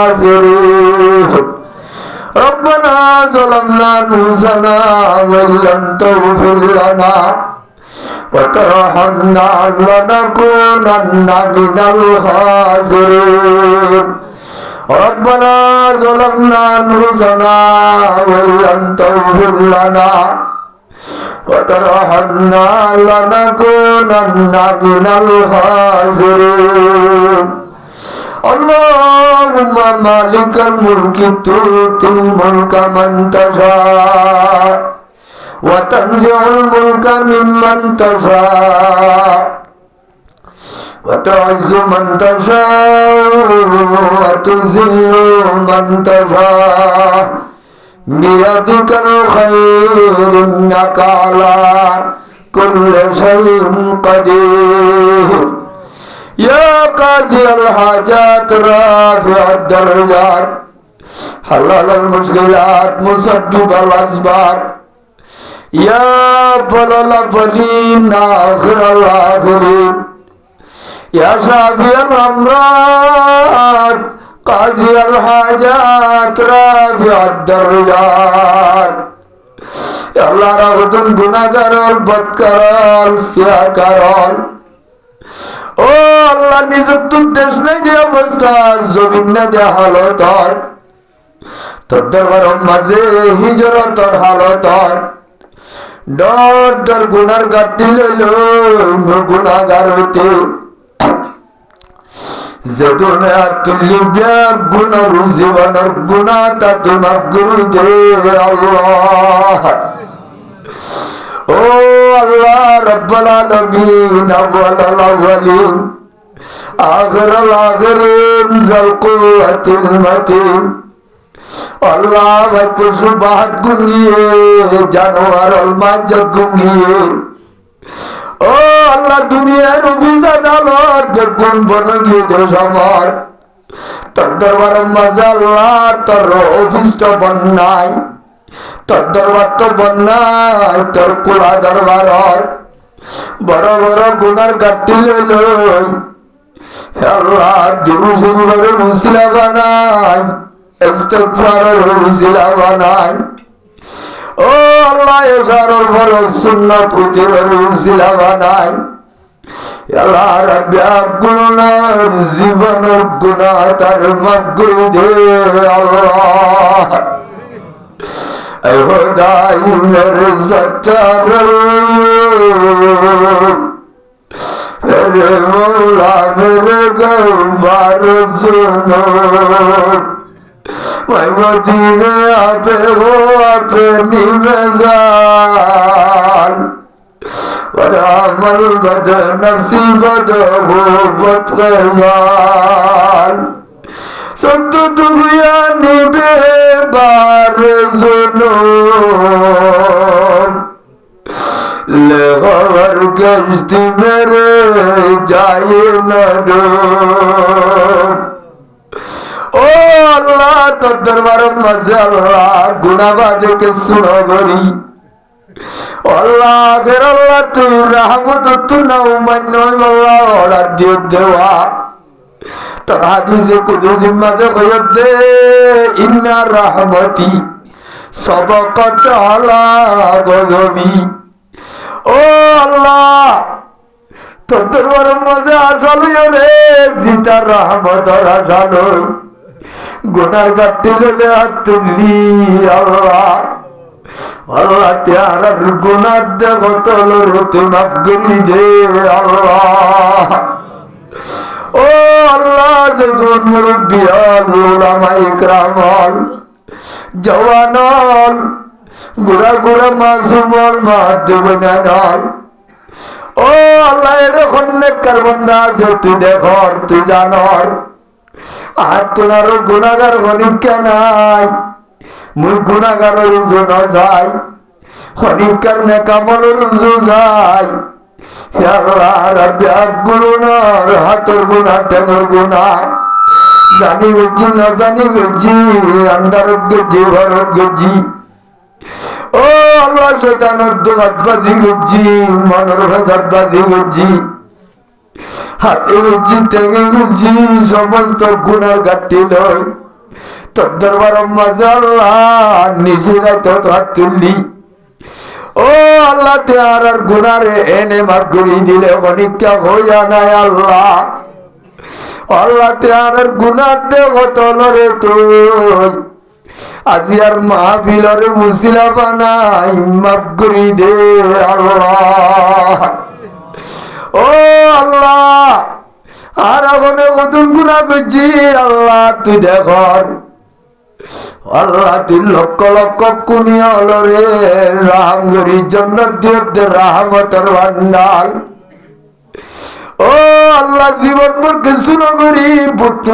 الخاسرين ربنا ظلمنا أنفسنا وإن لم تغفر لنا وترحمنا لنكونن من الخاسرين ربنا ظلمنا أنفسنا وإن لم تغفر لنا وترحمنا لنكونن من الخاسرين اللهم مالك الملك تؤتي الملك من تشاء وتنزع الملك ممن تشاء وتعز من تشاء وتذل من تشاء بيدك الخير إنك على كل شيء قدير يا قاضي الحاجات رافع الدرجات حلال المشكلات مسبب الأسباب يا بل الأولين آخر الآخرين يا شافي الأمراض قاضي الحاجات رافع الدرجات يا الله رغدن গুনাহগার বদকার সিয়াকার ও আল্লাহ নিজের দেশ নাই যে অবস্থা জমিন না যে হালত তোর দরবার মাঝে হিজরতর হালত ডর ডর গুনার গাতি লইল গুনাহগার হইতে যে দুনিয়া তুলি ব্যাগ গুনার জীবনের গুনাহ তা তুই মাফ করে দে আল্লাহ। ও আল্লাহ রব্বুল আলামিন আউয়ালাল আউয়ালিন আখিরাল আখিরিন যাল কুওয়াতিল মাতিন আল্লাহ ভাই পশু বাহাত গুনিয়ে জানোয়ার মাঝ গুনিয়ে ও আল্লাহ দুনিয়ার অফিস আদালত বেগুন বনে গিয়ে দোষ আমার তোর দরবার মাঝে আল্লাহ তোর অফিসটা বন্যায়, তোর দরবার তো বন্যায়, তোর কুলা দরবার বড় বড় গুনার গাটি লই আল্লাহ দুরুদের মুসিলা বানাই, ইস্তিগফারের মুসিলা বানাই। ও আল্লাহ এসারর বড় সুন্নাত কুতিরের উসিলা বানাই আল্লাহ রাব্বিয়া গুনার জীবনের গুনাহ তার মাফ করে দে আল্লাহ। এ খোদাইয়ের সত্তার রে মওলা মেরে গফার জুনুব मैं मदीने आते हो अपनी मज़ार वरामल बद नफ्सी बद हो बदगज़ार संत दुनिया निबे बार जुनूब ले गवर कश्ती मेरे जाए न डूब। ও আল্লাহ তোর দরবারের মাঝে আল্লাহ গুনাহগারকে সুনো করি আল্লাহ আখের আল্লাহ তুই রহমত তুই না উমান্য আল্লাহ অর্ডার দিয়ে দেওয়া তোর হাদিসে কুদুসি মাঝে কইয়া দে ইন্না রহমতি সবকত আলা গজবি। ও আল্লাহ তোর দরবারের মাঝে আসল রে জিতার রহমত আসল গুনার গাটি লইলে হাত তুললি আল্লাহ আল্লাহ তেরার গুনাহ দেখো তলর তুই মাফ করি দে আল্লাহ। ও আল্লাহ যখন মুরব্বিয়াল উলামা ইকরামাল জওয়ানাল গুড়া গুড়া মাসুমল মাধ্যমনাল, ও আল্লাহ এরকম নেককার বান্দা আছে তুই দেখর তুই জানর। আর তোর গুনাহগার হনিকা নাই, মুই গুনাহগারের রুজু না যাই, হনিকার নেকামলের রুজু যাই। হে আল্লাহ রাব্বি গুনার হাতের গুনাহ টেঙ্গর গুনাহ জানি গজি না জানি গজি আন্দারত গজি ঘরত গজি। ও আল্লাহ শয়তানের দোয়াত বাজি গজি মনের ভেজাত বাজি গজি হাতে গজি টেঙ্গে গজি সমস্ত গুনার গাঠি লই তোর দরবার মাঝে আল্লাহ নিজেরা তোর হাত তুললি। ও আল্লাহ তেরার গুনারে এনে মাফ করে দিলে অনেকটা হইয়া নাই আল্লাহ। আল্লাহ তেরার গুনার দেব তলরে তুই আজিয়ার মাহফিলরে মুসিলা বানাই মাফ করে দে আল্লাহ। ও আল্লাহ আর ওখানে নতুন গুনাহ করছি আল্লাহ তুই দেখর। আল্লাহ তুই লক্ষ লক্ষ কুনিয়া হলরে রাহাম গরির জন্য দিয়ে রাহমতের ভান্ডার। ও আল্লাহ জীবন ভর কিছু না করি পুত্র